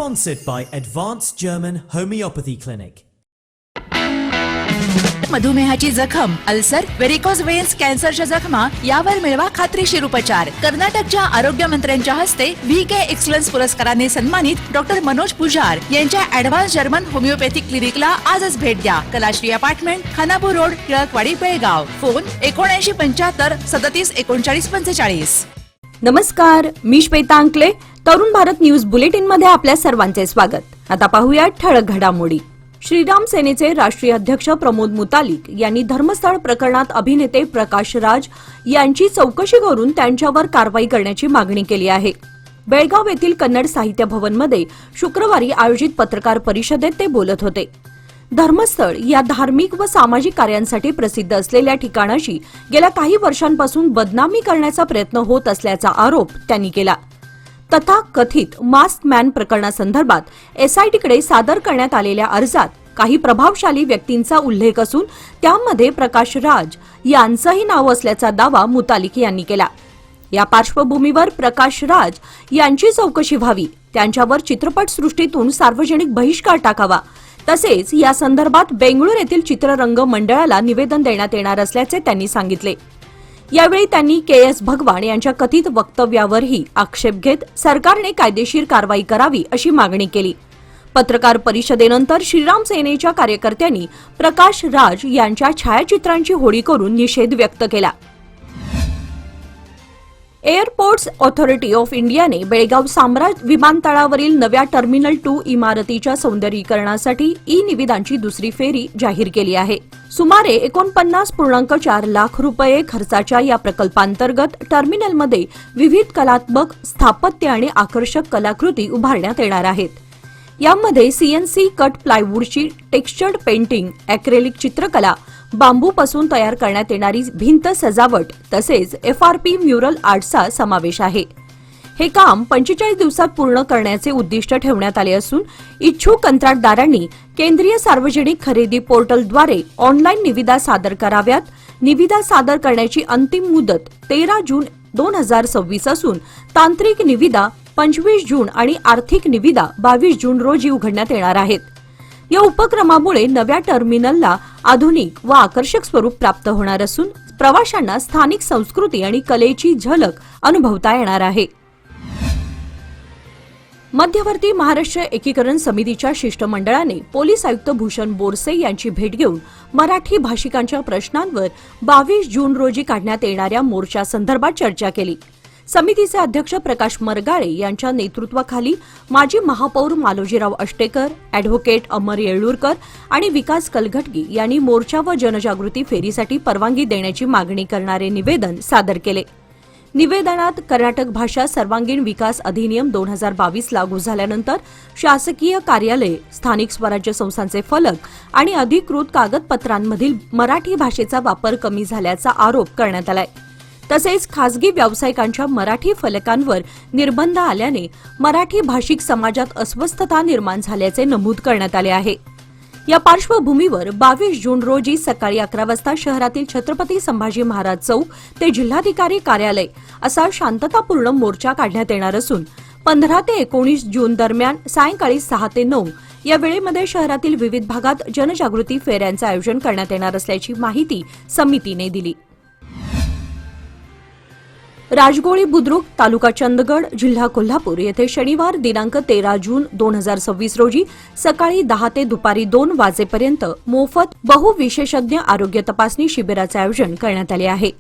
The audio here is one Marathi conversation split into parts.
Sponsored by Advanced German Homeopathy Clinic. मधुमेहाची जखम, अल्सर, व्हेरिकोज वेन्स, कॅन्सरच्या जखमा यावर मिळवा खात्रीशीर उपचार. कर्नाटकच्या आरोग्य मंत्र्यांच्या हस्ते VK एक्सलन्स पुरस्काराने सन्मानित डॉक्टर मनोज पुजार यांच्या ॲडव्हान्स जर्मन होमिओपॅथिक क्लिनिकला आजच भेट द्या. Kalashree apartment, Khanapur road, Tilakwadi, Belgaum. Phone 7975 37 39 45. नमस्कार, मी श्वेता अंकले. तरुण भारत न्यूज बुलेटिन मध्ये आपल्या सर्वांचे स्वागत. आता पाहूया ठळक घडामोडी. श्रीराम सेनेचे राष्ट्रीय अध्यक्ष प्रमोद मुतालिक यांनी धर्मस्थळ प्रकरणात अभिनेते प्रकाश राज यांची चौकशी करून त्यांच्यावर कारवाई करण्याची मागणी केली आहे. बेळगाव येथील कन्नड साहित्य भवनमध्ये शुक्रवारी आयोजित पत्रकार परिषदेत ते बोलत होते. धर्मस्थळ या धार्मिक व सामाजिक कार्यांसाठी प्रसिद्ध असलेल्या ठिकाणाची गेल्या काही वर्षांपासून बदनामी करण्याचा प्रयत्न होत असल्याचा आरोप त्यांनी केला. तथाकथित मास्क मॅन प्रकरणासंदर्भात SITकडे सादर करण्यात आलेल्या अर्जात काही प्रभावशाली व्यक्तींचा उल्लेख असून त्यामध्ये प्रकाश राज यांचंही नाव असल्याचा दावा मुतालिक यांनी केला. या पार्श्वभूमीवर प्रकाश राज यांची चौकशी व्हावी, त्यांच्यावर चित्रपटसृष्टीतून सार्वजनिक बहिष्कार टाकावा, तसेच या संदर्भात बेंगळूर येथील चित्ररंग मंडळाला निवेदन देण्यात येणार असल्याचे त्यांनी सांगितले. यावेळी त्यांनी KS भगवान यांच्या कथित वक्तव्यावरही आक्षेप घेत सरकारने कायदेशीर कारवाई करावी अशी मागणी केली. पत्रकार परिषदेनंतर श्रीराम सेनेच्या कार्यकर्त्यांनी प्रकाश राज यांच्या छायाचित्रांची होळी करून निषेध व्यक्त केला. एअरपोर्ट्स ऑथॉरिटी ऑफ इंडियाने बेळगाव साम्राज विमानतळावरील नव्या टर्मिनल 2 इमारतीच्या सौंदर्यीकरणासाठी निविदांची दुसरी फेरी जाहीर केली आहे. सुमारे 49.4 लाख रुपये खर्चाच्या या प्रकल्पांतर्गत टर्मिनलमध्ये विविध कलात्मक स्थापत्य आणि आकर्षक कलाकृती उभारण्यात येणार आहेत. यामध्ये CNC कट प्लायवूडची टेक्स्चर्ड पेंटिंग, ॲक्रेलिक चित्रकला, बांबूपासून तयार करण्यात येणारी भिंत सजावट तसेच FRP म्युरल आर्टचा समावेश आहे. हे काम 45 दिवसात पूर्ण करण्याचे उद्दिष्ट ठेवण्यात आले असून इच्छुक कंत्राटदारांनी केंद्रीय सार्वजनिक खरेदी पोर्टलद्वारे ऑनलाईन निविदा सादर कराव्यात. निविदा सादर करण्याची अंतिम मुदत 13 जून 2026 असून तांत्रिक निविदा 25 जून आणि आर्थिक निविदा 22 जून रोजी उघडण्यात येणार आहेत. या उपक्रमामुळे नव्या टर्मिनलला आधुनिक व आकर्षक स्वरूप प्राप्त होणार असून प्रवाशांना स्थानिक संस्कृती आणि कलेची झलक अनुभवता येणार आहे. मध्यवर्ती महाराष्ट्र एकीकरण समितीच्या शिष्टमंडळाने पोलीस आयुक्त भूषण बोरसे यांची भेट घेऊन मराठी भाषिकांच्या प्रश्नांवर 22 जून रोजी काढण्यात येणाऱ्या मोर्चासंदर्भात चर्चा केली. समितीचे अध्यक्ष प्रकाश मरगाळे यांच्या नेतृत्वाखाली माजी महापौर मालोजीराव अष्टेकर, अॅडव्होकेट अमर येळूरकर आणि विकास कलघटगी यांनी मोर्चा व जनजागृती फेरीसाठी परवानगी देण्याची मागणी करणारे निवेदन सादर केले. निवेदनात कर्नाटक भाषा सर्वांगीण विकास अधिनियम 2022 लागू झाल्यानंतर शासकीय कार्यालय, स्थानिक स्वराज्य संस्थांचे फलक आणि अधिकृत कागदपत्रांमधील मराठी भाषेचा वापर कमी झाल्याचा आरोप करण्यात आलाय. तसेच खासगी व्यावसायिकांच्या मराठी फलकांवर निर्बंध आल्याने मराठी भाषिक समाजात अस्वस्थता निर्माण झाल्याचे नमूद करण्यात आले आहे. या पार्श्वभूमीवर 22 जून रोजी सकाळी 11 वाजता शहरातील छत्रपती संभाजी महाराज चौक ते जिल्हाधिकारी कार्यालय असा शांततापूर्ण मोर्चा काढण्यात येणार असून 15 ते 19 जून दरम्यान सायंकाळी 6 ते 9 या वेळेमध्ये शहरातील विविध भागात जनजागृती फेऱ्यांचे आयोजन करण्यात येणार असल्याची माहिती समितीने दिली. राजगोळी बुद्रुक, तालुका चंदगड, जिल्हा कोल्हापूर येथे शनिवार दिनांक 13 जून 2026 रोजी सकाळी 10 ते दुपारी 2 वाजेपर्यंत मोफत बहुविशेषज्ञ आरोग्य तपासणी शिबिराचे आयोजन करण्यात आले आहे.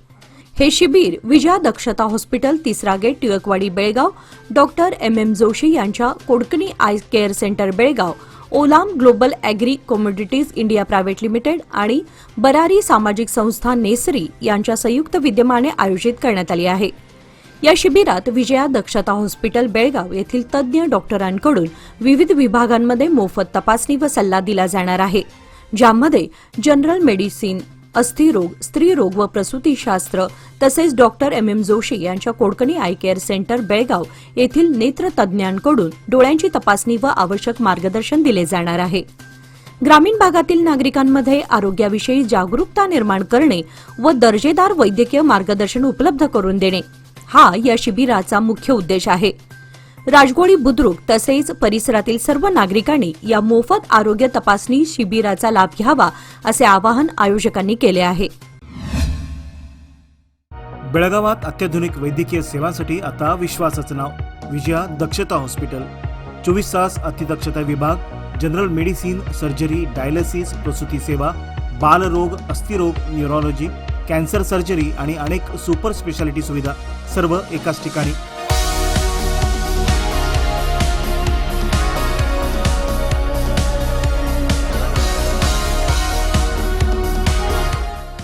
हे शिबिर विजया दक्षता हॉस्पिटल, 3रा gate, Tilakwadi, Belgaum, doctor MM Joshi यांच्या Kodkani eye care centre Belgaum, Olam global agri commodities India private limited आणि बरारी सामाजिक संस्था नेसरी यांच्या संयुक्त विद्यमाने आयोजित करण्यात आली आहे. या शिबिरात विजया दक्षता हॉस्पिटल बेळगाव येथील तज्ज्ञ डॉक्टरांकडून विविध विभागांमध्ये मोफत तपासणी व सल्ला दिला जाणार आहे, ज्यामध्ये जनरल मेडिसिन, अस्थिरोग, स्त्रीरोग व प्रसूतीशास्त्र तसेच डॉक्टर MM जोशी यांच्या Kodkani eye care centre Belgaum येथील नेत्रतज्ज्ञांकडून डोळ्यांची तपासणी व आवश्यक मार्गदर्शन दिले जाणार आहे. ग्रामीण भागातील नागरिकांमध्ये आरोग्याविषयी जागरूकता निर्माण करणे व दर्जेदार वैद्यकीय मार्गदर्शन उपलब्ध करून देणे हा या शिबिराचा मुख्य उद्देश आहे. राजगोळी बुद्रुक तसेच परिसरातील सर्व नागरिकांनी या मोफत आरोग्य तपासणी शिबिराचा लाभ घ्यावा असे आवाहन आयोजकांनी केले आहे. बेळगावात अत्याधुनिक वैद्यकीय सेवांसाठी आता विश्वासाचं नाव विजया दक्षता हॉस्पिटल. 24 तास अतिदक्षता विभाग, जनरल मेडिसिन, सर्जरी, डायलिसिस, प्रसूती सेवा, बालरोग, अस्थिरोग, न्यूरोलॉजी, कॅन्सर सर्जरी आणि अनेक सुपर स्पेशालिटी सुविधा सर्व एकाच ठिकाणी.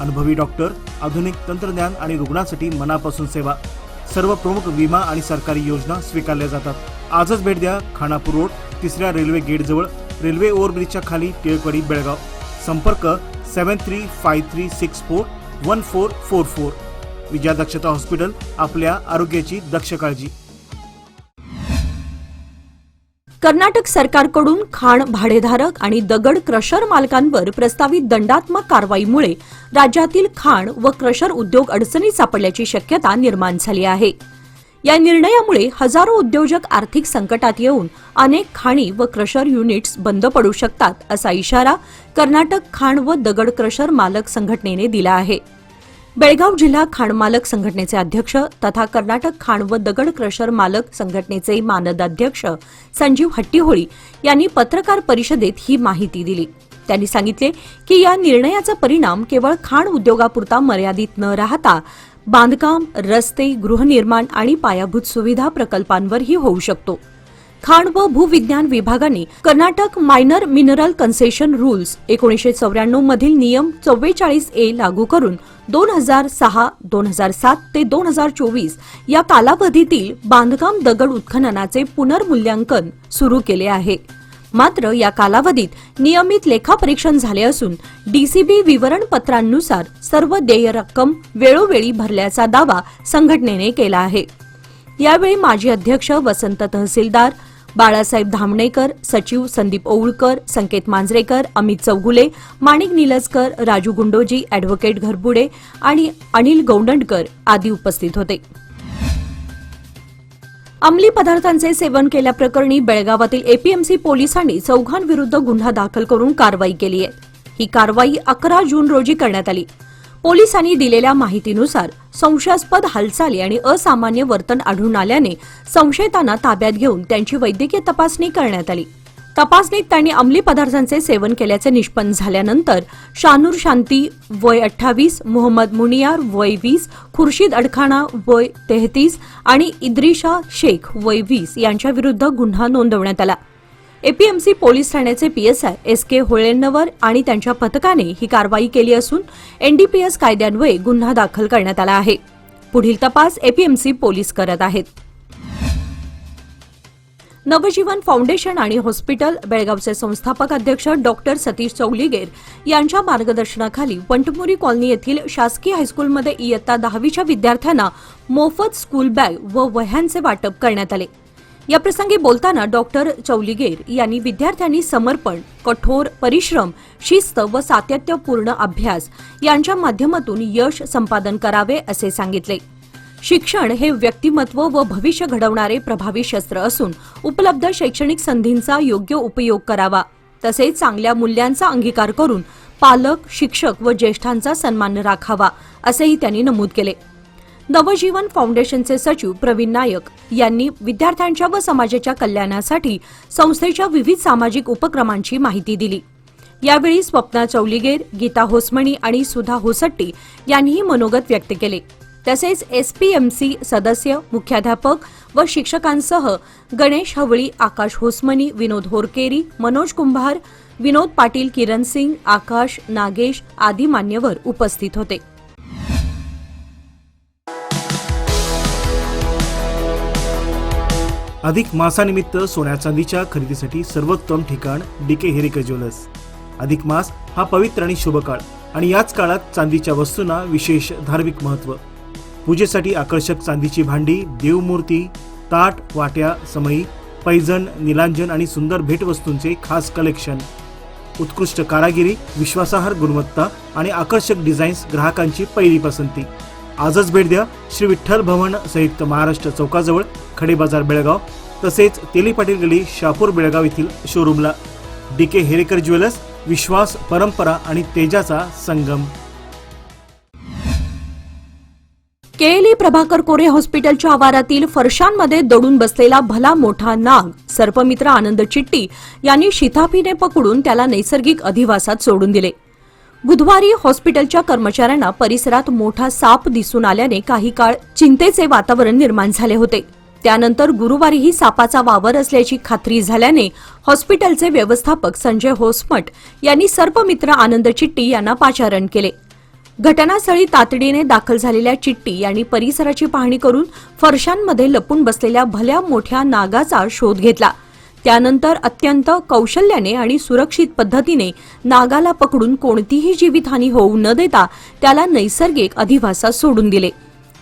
अनुभवी डॉक्टर, आधुनिक तंत्रज्ञान आणि रुग्णांसाठी मनापासून सेवा. सर्व प्रमुख विमा आणि सरकारी योजना स्वीकारल्या जातात. आजच भेट द्या. खानापूर रोड, 3ऱ्या रेल्वे गेट जवळ, रेल्वे ओव्हरब्रिजच्या खाली, टिळकवाडी, बेळगाव. संपर्क 7353641444. विजया दक्षता हॉस्पिटल, आपल्या आरोग्याची दक्ष काळजी. कर्नाटक सरकारकडून खाण भाडेधारक आणि दगड क्रशर मालकांवर प्रस्तावित दंडात्मक कारवाईमुळे राज्यातील खाण व क्रशर उद्योग अडचणीत सापडल्याची शक्यता निर्माण झाली आहे. या निर्णयामुळे हजारो उद्योजक आर्थिक संकटात येऊन अनेक खाणी व क्रशर युनिट्स बंद पडू शकतात असा इशारा कर्नाटक खाण व दगड क्रशर मालक संघटनेने दिला आहे. बेळगाव जिल्हा खाण मालक संघटनेचे अध्यक्ष तथा कर्नाटक खाण व दगड क्रशर मालक संघटनेचे मानद अध्यक्ष संजीव हट्टीहोळी यांनी पत्रकार परिषदेत ही माहिती दिली. त्यांनी सांगितले की या निर्णयाचा परिणाम केवळ खाण उद्योगापुरता मर्यादित न राहता बांधकाम, रस्ते, गृहनिर्माण आणि पायाभूत सुविधा प्रकल्पांवरही होऊ शकतो. खाण व भूविज्ञान विभागाने Karnataka minor mineral concession rules 1994 मधील नियम 44A लागू करून 2006, 2007 ते 2024 या कालावधीतील बांधकाम दगड उत्खननाचे पुनर्मूल्यांकन सुरू केले आहे. मात्र या कालावधीत नियमित लेखापरीक्षण झाले असून डीसीबी विवरणपत्रांनुसार सर्व देय रक्कम वेळोवेळी भरल्याचा दावा संघटनेने केला आहे. यावेळी माजी अध्यक्ष वसंत तहसीलदार, बाळासाहेब धामणेकर, सचिव संदीप ओवळकर, संकेत मांजरेकर, अमित चौगुले, माणिक निलजकर, राजू गुंडोजी, अॅडव्होकेट घरबुडे आणि अनिल गौंडणकर आदी उपस्थित होते. अंमली पदार्थांचे सेवन केल्याप्रकरणी बेळगावातील एपीएमसी पोलिसांनी चौघांविरुद्ध गुन्हा दाखल करून कारवाई केली आहे. ही कारवाई 11 जून रोजी करण्यात आली. पोलिसांनी दिलेल्या माहितीनुसार संशयास्पद हालचाली आणि असामान्य वर्तन आढळून आल्याने संशयितांना ताब्यात घेऊन त्यांची वैद्यकीय तपासणी करण्यात आली. तपासणीत त्यांनी अंमली पदार्थांचे सेवन केल्याचे निष्पन्न झाल्यानंतर शानूर शांती वय 28, मोहम्मद मुनियार वय 20, खुर्शीद अडखाना वय 33 आणि इद्रिशा शेख वय 20 यांच्याविरुद्ध गुन्हा नोंदवण्यात आला. एपीएमसी पोलीस ठाण्याचे पीएसआय SK होळेंनवर आणि त्यांच्या पथकाने ही कारवाई केली असून एनडीपीएस कायद्यान्वये गुन्हा दाखल करण्यात आला आहे. पुढील तपास एपीएमसी पोलीस करत आहेत. नवजीवन फाउंडेशन आणि हॉस्पिटल बेळगावचे संस्थापक अध्यक्ष डॉक्टर सतीश चौलीगेर यांच्या मार्गदर्शनाखाली वंटमुरी कॉलनी येथील शासकीय हायस्कूलमध्ये इयत्ता 10वीच्या विद्यार्थ्यांना मोफत स्कूल बॅग व वह्यांचे वाटप करण्यात आले. याप्रसंगी बोलताना डॉक्टर चौलीगेर यांनी विद्यार्थ्यांनी समर्पण, कठोर परिश्रम, शिस्त व सातत्यपूर्ण अभ्यास यांच्या माध्यमातून यश संपादन करावे असे सांगितले. शिक्षण हे व्यक्तिमत्व व भविष्य घडवणारे प्रभावी शस्त्र असून उपलब्ध शैक्षणिक संधींचा योग्य उपयोग करावा. तसेच चांगल्या मूल्यांचा अंगीकार करून पालक, शिक्षक व ज्येष्ठांचा सन्मान राखावा असेही त्यांनी नमूद केले. नवजीवन फाउंडेशनचे सचिव प्रवीण नायक यांनी विद्यार्थ्यांच्या व समाजाच्या कल्याणासाठी संस्थेच्या विविध सामाजिक उपक्रमांची माहिती दिली. यावेळी स्वप्ना चौलीगेर, गीता होसमणी आणि सुधा होसट्टी यांनीही मनोगत व्यक्त केले. तसेच एसपीएमसी सदस्य, मुख्याध्यापक व शिक्षकांसह गणेश हवळी, आकाश होसमणी, विनोद होरकेरी, मनोज कुंभार, विनोद पाटील, किरण सिंग, आकाश, नागेश आदी मान्यवर उपस्थित होते. अधिक मासानिमित्त सोन्या चांदीच्या खरेदीसाठी सर्वोत्तम ठिकाण डीके हेरिका ज्वेलर्स. अधिक मास हा पवित्र आणि शुभ काळ आणि याच काळात चांदीच्या वस्तूंना विशेष धार्मिक महत्त्व. पूजेसाठी आकर्षक चांदीची भांडी, देवमूर्ती, ताट, वाट्या, समई, पैजण, निलांजन आणि सुंदर भेटवस्तूंचे खास कलेक्शन. उत्कृष्ट कारागिरी, विश्वासार्ह गुणवत्ता आणि आकर्षक डिझाईन्स ग्राहकांची पहिली पसंती. आजच भेट द्या. श्री विठ्ठल भवन संयुक्त महाराष्ट्र चौकाजवळ, खडे बाजार, बेळगाव. तसेच तेली पाटील गली शापूर बेळगाव येथील शोरूमला. डीके हेरेकर ज्वेलर्स, विश्वास, परंपरा आणि तेजाचा संगम. केएलई प्रभाकर कोरे हॉस्पिटलच्या आवारातील फरशांमध्ये दडून बसलेला भला मोठा नाग सर्पमित्र आनंद चिट्टी यांनी शिताफीने पकडून त्याला नैसर्गिक अधिवासात सोडून दिले. बुधवारी हॉस्पिटलच्या कर्मचाऱ्यांना परिसरात मोठा साप दिसून आल्याने काही काळ चिंतेचे वातावरण निर्माण झाले होते. त्यानंतर गुरुवारीही सापाचा वावर असल्याची खात्री झाल्याने हॉस्पिटलचे व्यवस्थापक संजय होसमठ यांनी सर्पमित्र आनंद चिट्टी यांना पाचारण केले. घटनास्थळी तातडीने दाखल झालेल्या चिट्टी यांनी परिसराची पाहणी करून फरशांमध्ये लपून बसलेल्या भल्या मोठ्या नागाचा शोध घेतला. त्यानंतर अत्यंत कौशल्याने आणि सुरक्षित पद्धतीने नागाला पकडून कोणतीही जीवितहानी होऊ न देता त्याला नैसर्गिक अधिवासात सोडून दिले.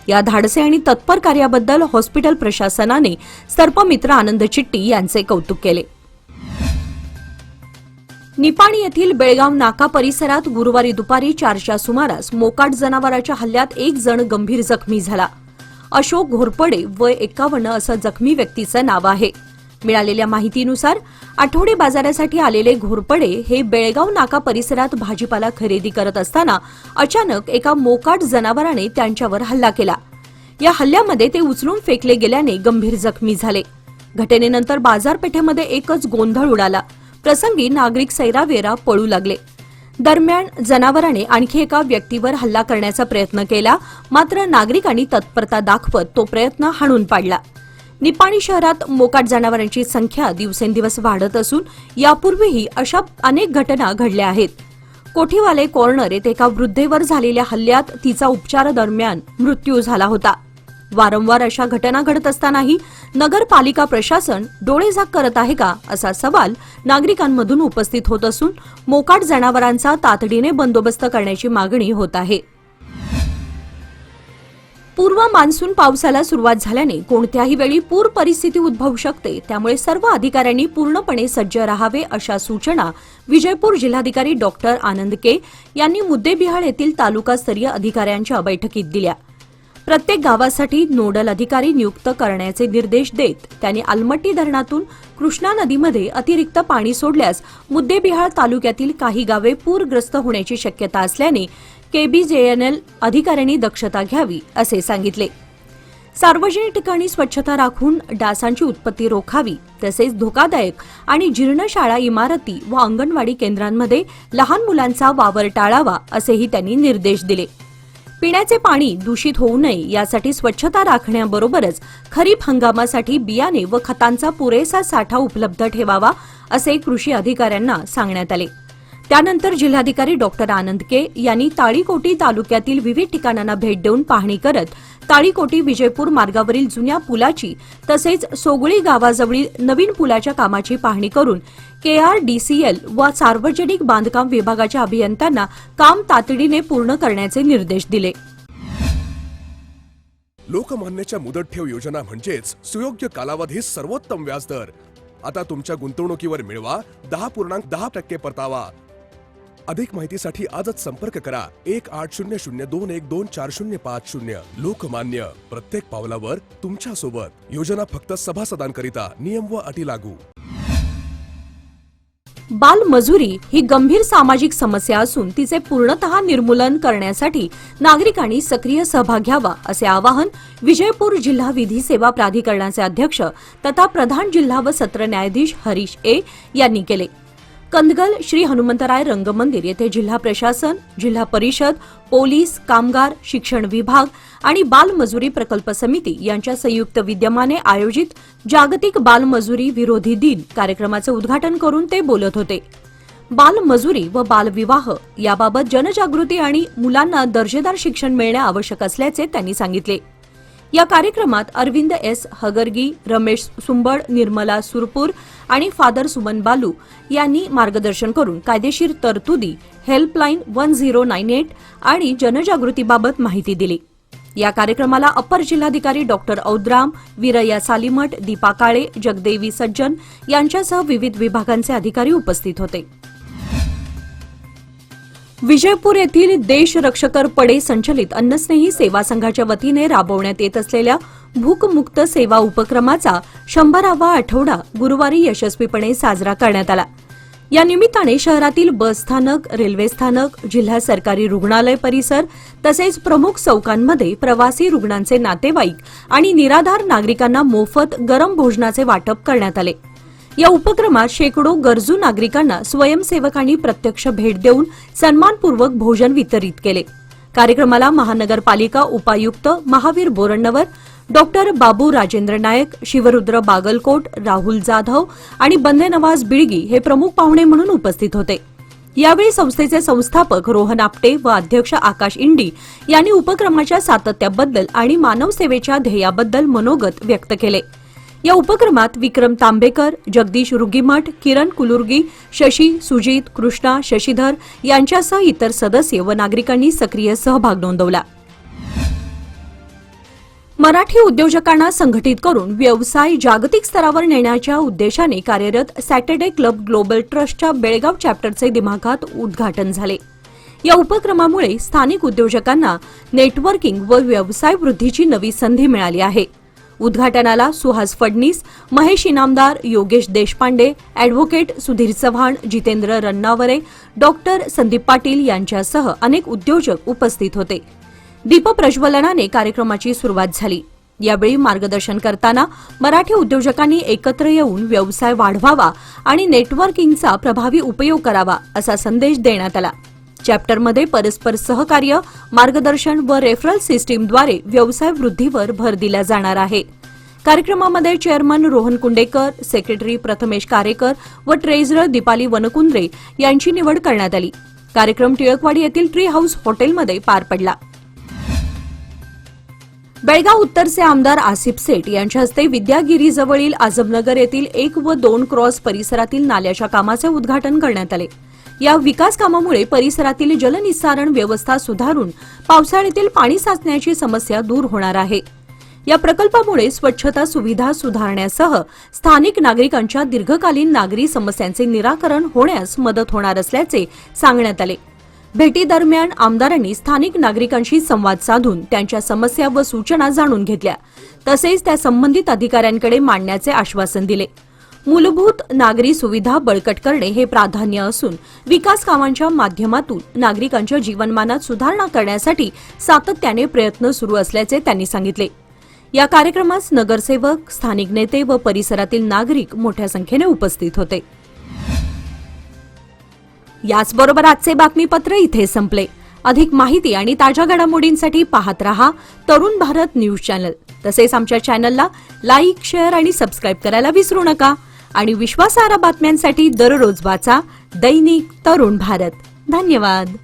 या धाडसे आणि तत्पर कार्याबद्दल हॉस्पिटल प्रशासनाने सर्पमित्र आनंद चिट्टी यांचे कौतुक केले. निपाणी येथील बेळगाव नाका परिसरात गुरुवारी दुपारी 4च्या सुमारास मोकाट जनावराच्या हल्ल्यात एक जण गंभीर जखमी झाला. अशोक घोरपडे वय 51 असं जखमी व्यक्तीचं नाव आहे. मिळालेल्या माहितीनुसार आठवडे बाजारासाठी आलेले घोरपडे हे बेळगाव नाका परिसरात भाजीपाला खरेदी करत असताना अचानक एका मोकाट जनावराने त्यांच्यावर हल्ला केला. या हल्ल्यामध्ये ते उचलून फेकले गेल्याने गंभीर जखमी झाले. घटनेनंतर बाजारपेठेमध्ये एकच गोंधळ उडाला. प्रसंगी नागरिक सैरावेरा पळू लागले. दरम्यान जनावराने आणखी एका व्यक्तीवर हल्ला करण्याचा प्रयत्न केला, मात्र नागरिकांनी तत्परता दाखवत तो प्रयत्न हाणून पाडला. निपाणी शहरात मोकाट जनावरांची संख्या दिवसेंदिवस वाढत असून यापूर्वीही अशा अनेक घटना घडल्या आहेत. कोठीवाले कॉर्नर येथे एका वृद्धेवर झालेल्या हल्ल्यात तिचा उपचारादरम्यान मृत्यू झाला होता. वारंवार अशा घटना घडत असतानाही नगरपालिका प्रशासन डोळेझाक करत आहे का, असा सवाल नागरिकांमधून उपस्थित होत असून मोकाट जनावरांचा तातडीने बंदोबस्त करण्याची मागणी होत आहे. पूर्व मान्सून पावसाला सुरुवात झाल्याने कोणत्याही वेळी पूर परिस्थिती उद्भवू शकते. त्यामुळे सर्व अधिकाऱ्यांनी पूर्णपणे सज्ज राहावे अशा सूचना विजयपूर जिल्हाधिकारी डॉक्टर आनंद के यांनी मुद्देबिहाळ येथील तालुकास्तरीय अधिकाऱ्यांच्या बैठकीत दिल्या. प्रत्येक गावासाठी नोडल अधिकारी नियुक्त करण्याचे निर्देश देत त्यांनी आलमट्टी धरणातून कृष्णा नदीमध्ये अतिरिक्त पाणी सोडल्यास मुद्देबिहाळ तालुक्यातील काही गावे पूरग्रस्त होण्याची शक्यता असल्याने केबीजेएनएल अधिकाऱ्यांनी दक्षता घ्यावी असे सांगितले. सार्वजनिक ठिकाणी स्वच्छता राखून डासांची उत्पत्ती रोखावी, तसेच धोकादायक आणि जीर्ण शाळा इमारती व अंगणवाडी केंद्रांमध्ये लहान मुलांचा वावर टाळावा असेही त्यांनी निर्देश दिले. पिण्याचे पाणी दूषित होऊ नये यासाठी स्वच्छता राखण्याबरोबरच खरीप हंगामासाठी बियाणे व खतांचा पुरेसा साठा उपलब्ध ठेवावा असे कृषी अधिकाऱ्यांना सांगण्यात आले. त्यानंतर जिल्हाधिकारी डॉक्टर आनंद के यांनी ताळीकोटी तालुक्यातील विविध ठिकाणांना भेट देऊन पाहणी करत ताळीकोटी विजयपूर मार्गावरील जुन्या पुलाची तसेच सोगळी गावाजवळील नवीन पुलाच्या कामाची पाहणी करून केआरडीसीएल व सार्वजनिक बांधकाम विभागाच्या अभियंत्यांना काम तातडीने पूर्ण करण्याचे निर्देश दिले. लोकमान्यच्या मुदत ठेव योजना म्हणजेच सुयोग्य कालावधी सर्वोत्तम व्याजदर. आता तुमच्या गुंतवणुकीवर मिळवा 10.10% परतावा. अधिक माहितीसाठी आजच संपर्क करा 1800212405. लोकमान्य, प्रत्येक पावलावर तुमच्या सोबत. योजना फक्त सभासदांकरिता. नियम व अटी लागू. बालमजुरी ही गंभीर सामाजिक समस्या असून तिचे पूर्णतः निर्मूलन करण्यासाठी नागरिकांनी सक्रिय सहभाग घ्यावा असे आवाहन विजयपूर जिल्हा विधी सेवा प्राधिकरणाचे अध्यक्ष तथा प्रधान जिल्हा व सत्र न्यायाधीश हरीश ए यांनी केले. कंदगल श्री हनुमंतराय रंगमंदिर येथे जिल्हा प्रशासन, जिल्हा परिषद, पोलीस, कामगार, शिक्षण विभाग आणि बालमजुरी प्रकल्प समिती यांच्या संयुक्त विद्यमाने आयोजित जागतिक बालमजुरी विरोधी दिन कार्यक्रमाचे उद्घाटन करून ते बोलत होते. बालमजुरी व बालविवाह याबाबत जनजागृती आणि मुलांना दर्जेदार शिक्षण मिळणे आवश्यक असल्याचे त्यांनी सांगितले. या कार्यक्रमात अरविंद एस हगरगी, रमेश सुंबड, निर्मला सुरपूर आणि फादर सुमन बालू यांनी मार्गदर्शन करून कायदेशीर तरतुदी, हेल्पलाईन 1098 आणि जनजागृतीबाबत माहिती दिली. या कार्यक्रमाला अप्पर जिल्हाधिकारी डॉक्टर औद्राम, वीरय्या सालीमठ, दीपा काळे, जगदेवी सज्जन यांच्यासह विविध विभागांचे अधिकारी उपस्थित होते. विजयपूर येथील देश रक्षकर पडे संचलित अन्नस्नेही सेवा संघाच्या वतीने राबवण्यात येत असलेल्या भूकमुक्त सेवा उपक्रमाचा 100वा आठवडा गुरुवारी यशस्वीपणे साजरा करण्यात आला. या निमित्ताने शहरातील बस स्थानक, रेल्वे स्थानक, जिल्हा सरकारी रुग्णालय परिसर तसेच प्रमुख चौकांमध्ये प्रवासी रुग्णांचे नातेवाईक आणि निराधार नागरिकांना मोफत गरम भोजनाचे वाटप करण्यात आले. या उपक्रमात शेकडो गरजू नागरिकांना स्वयंसेवकांनी प्रत्यक्ष भेट देऊन सन्मानपूर्वक भोजन वितरित केले. कार्यक्रमाला महानगरपालिका उपायुक्त महावीर बोरण्णवर, डॉक्टर बाबू राजेंद्र नायक, शिवरुद्र बागलकोट, राहुल जाधव आणि बंदे नवाज बिळगी हे प्रमुख पाहुणे म्हणून उपस्थित होते. यावेळी संस्थेचे संस्थापक रोहन आपटे व अध्यक्ष आकाश इंडी यांनी उपक्रमाच्या सातत्याबद्दल आणि मानव सेवेच्या ध्येयाबद्दल मनोगत व्यक्त केले. या उपक्रमात विक्रम तांबेकर, जगदीश रुगीमठ, किरण कुलुर्गी, शशी, सुजित, कृष्णा, शशीधर यांच्यासह इतर सदस्य व नागरिकांनी सक्रिय सहभाग नोंदवला. मराठी उद्योजकांना संघटित करून व्यवसाय जागतिक स्तरावर नेण्याच्या उद्देशाने कार्यरत सॅटर्डे क्लब ग्लोबल ट्रस्टच्या बेळगाव चॅप्टरचे दिमाखात उद्घाटन झाले. या उपक्रमामुळे स्थानिक उद्योजकांना नेटवर्किंग व व्यवसाय वृद्धीची नवी संधी मिळाली आहे. उद्घाटनाला सुहास फडणीस, महेश इनामदार, योगेश देशपांडे, अॅडव्होकेट सुधीर चव्हाण, जितेंद्र रन्नावरे, डॉक्टर संदीप पाटील यांच्यासह अनेक उद्योजक उपस्थित होते. दीपप्रज्वलनाने कार्यक्रमाची सुरुवात झाली. यावेळी मार्गदर्शन करताना मराठी उद्योजकांनी एकत्र येऊन व्यवसाय वाढवावा आणि नेटवर्किंगचा प्रभावी उपयोग करावा असा संदेश देण्यात आला. चॅप्टरमध्ये परस्पर सहकार्य, मार्गदर्शन व रेफरल सिस्टीमद्वारे व्यवसाय वृद्धीवर भर दिला जाणार आहे. कार्यक्रमामध्ये चेअरमन रोहन कुंडेकर, सेक्रेटरी प्रथमेश कारेकर व ट्रेझरर दीपाली वनकुंद्रे यांची निवड करण्यात आली. कार्यक्रम टिळकवाडी येथील ट्री हाऊस हॉटेलमध्ये पार पडला. बेळगाव उत्तरचे आमदार आसिफ सेठ यांच्या हस्ते विद्यागिरीजवळील आझमनगर येथील 1 व 2 क्रॉस परिसरातील नाल्याच्या कामाचे उद्घाटन करण्यात आले. या विकास कामामुळे परिसरातील जलनिस्सारण व्यवस्था सुधारून पावसाळ्यातील पाणी साचण्याची समस्या दूर होणार आहे. या प्रकल्पामुळे स्वच्छता सुविधा सुधारण्यासह स्थानिक नागरिकांच्या दीर्घकालीन नागरी समस्यांचे निराकरण होण्यास मदत होणार असल्याचे सांगण्यात आले. भेटीदरम्यान आमदारांनी स्थानिक नागरिकांशी संवाद साधून त्यांच्या समस्या व सूचना जाणून घेतल्या. तसेच त्या संबंधित अधिकाऱ्यांकडे मांडण्याचे आश्वासन दिले. मूलभूत नागरी सुविधा बळकट करणे हे प्राधान्य असून विकास कामांच्या माध्यमातून नागरिकांच्या जीवनमानात सुधारणा करण्यासाठी सातत्याने प्रयत्न सुरू असल्याचे त्यांनी सांगितले. या कार्यक्रमास नगरसेवक, स्थानिक नेते व परिसरातील नागरिक मोठ्या संख्येने उपस्थित होते. याचबरोबर आजचे बातमीपत्र इथे संपले. अधिक माहिती आणि ताज्या घडामोडींसाठी पाहत रहा तरुण भारत न्यूज चॅनल. तसेच आमच्या चॅनलला लाईक, शेअर आणि सबस्क्राईब करायला विसरू नका. आणि विश्वासार्ह बातम्यांसाठी दररोज वाचा दैनिक तरुण भारत. धन्यवाद.